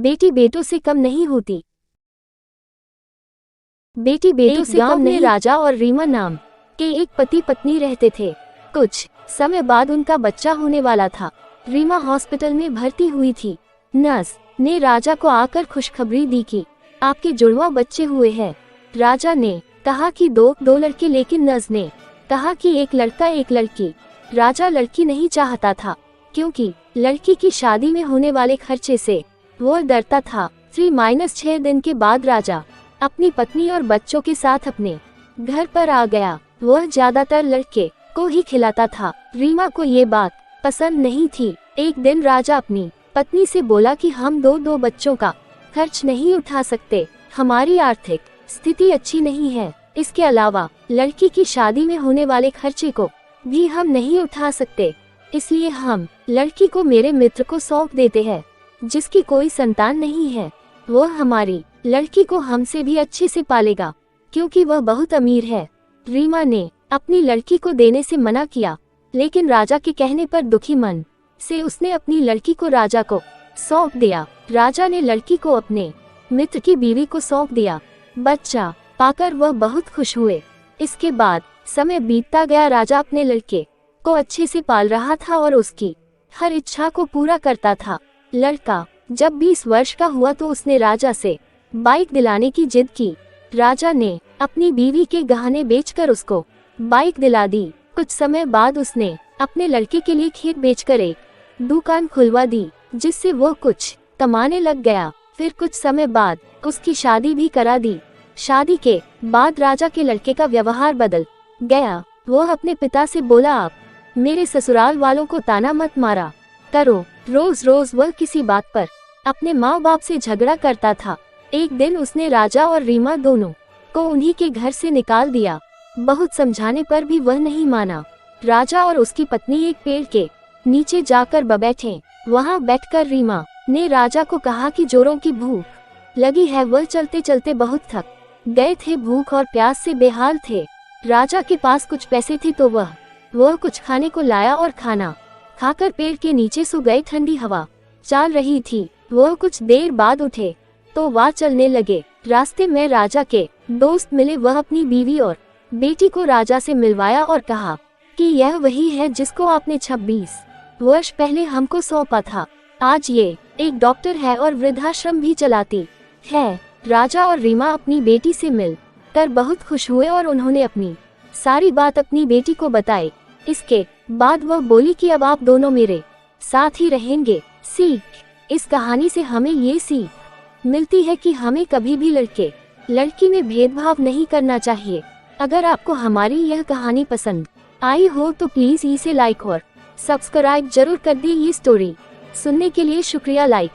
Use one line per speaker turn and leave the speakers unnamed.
बेटी बेटों से कम नहीं होती। बेटी बेटों से कम नहीं। राजा और रीमा नाम के एक पति पत्नी रहते थे। कुछ समय बाद उनका बच्चा होने वाला था। रीमा हॉस्पिटल में भर्ती हुई थी। नर्स ने राजा को आकर खुशखबरी दी कि आपके जुड़वा बच्चे हुए हैं। राजा ने कहा कि दो लड़के, लेकिन नर्स ने कहा कि एक लड़का एक लड़की। राजा लड़की नहीं चाहता था क्योंकि लड़की की शादी में होने वाले खर्चे से वो डरता था। 3-6 दिन के बाद राजा अपनी पत्नी और बच्चों के साथ अपने घर पर आ गया। वह ज्यादातर लड़के को ही खिलाता था। रीमा को ये बात पसंद नहीं थी। एक दिन राजा अपनी पत्नी से बोला कि हम दो बच्चों का खर्च नहीं उठा सकते, हमारी आर्थिक स्थिति अच्छी नहीं है। इसके अलावा लड़की की शादी में होने वाले खर्चे को भी हम नहीं उठा सकते, इसलिए हम लड़की को मेरे मित्र को सौंप देते हैं जिसकी कोई संतान नहीं है। वह हमारी लड़की को हमसे भी अच्छे से पालेगा क्योंकि वह बहुत अमीर है। रीमा ने अपनी लड़की को देने से मना किया, लेकिन राजा के कहने पर दुखी मन से उसने अपनी लड़की को राजा को सौंप दिया। राजा ने लड़की को अपने मित्र की बीवी को सौंप दिया। बच्चा पाकर वह बहुत खुश हुए। इसके बाद समय बीतता गया। राजा अपने लड़के को अच्छे से पाल रहा था और उसकी हर इच्छा को पूरा करता था। लड़का जब 20 वर्ष का हुआ तो उसने राजा से बाइक दिलाने की जिद की। राजा ने अपनी बीवी के गहने बेचकर उसको बाइक दिला दी। कुछ समय बाद उसने अपने लड़के के लिए खेत बेचकर एक दुकान खुलवा दी जिससे वो कुछ कमाने लग गया। फिर कुछ समय बाद उसकी शादी भी करा दी। शादी के बाद राजा के लड़के का व्यवहार बदल गया। वो अपने पिता से बोला, आप मेरे ससुराल वालों को ताना मत मारा करो। रोज रोज वह किसी बात पर अपने माँ बाप से झगड़ा करता था। एक दिन उसने राजा और रीमा दोनों को उन्हीं के घर से निकाल दिया। बहुत समझाने पर भी वह नहीं माना। राजा और उसकी पत्नी एक पेड़ के नीचे जाकर बैठे। वहां बैठकर रीमा ने राजा को कहा कि जोरों की भूख लगी है। वह चलते चलते बहुत थक गए थे, भूख और प्यास से बेहाल थे। राजा के पास कुछ पैसे थे तो वह कुछ खाने को लाया और खाना खाकर पेड़ के नीचे सो गए। ठंडी हवा चल रही थी। वह कुछ देर बाद उठे तो वह चलने लगे। रास्ते में राजा के दोस्त मिले। वह अपनी बीवी और बेटी को राजा से मिलवाया और कहा कि यह वही है जिसको आपने 26 वर्ष पहले हमको सौंपा था। आज ये एक डॉक्टर है और वृद्धाश्रम भी चलाती है। राजा और रीमा अपनी बेटी से मिल कर बहुत खुश हुए और उन्होंने अपनी सारी बात अपनी बेटी को बताई। इसके बाद वह बोली कि अब आप दोनों मेरे साथ ही रहेंगे। सीख, इस कहानी से हमें ये सीख मिलती है कि हमें कभी भी लड़के लड़की में भेदभाव नहीं करना चाहिए। अगर आपको हमारी यह कहानी पसंद आई हो तो प्लीज इसे लाइक और सब्सक्राइब जरूर कर दी। ये स्टोरी सुनने के लिए शुक्रिया। लाइक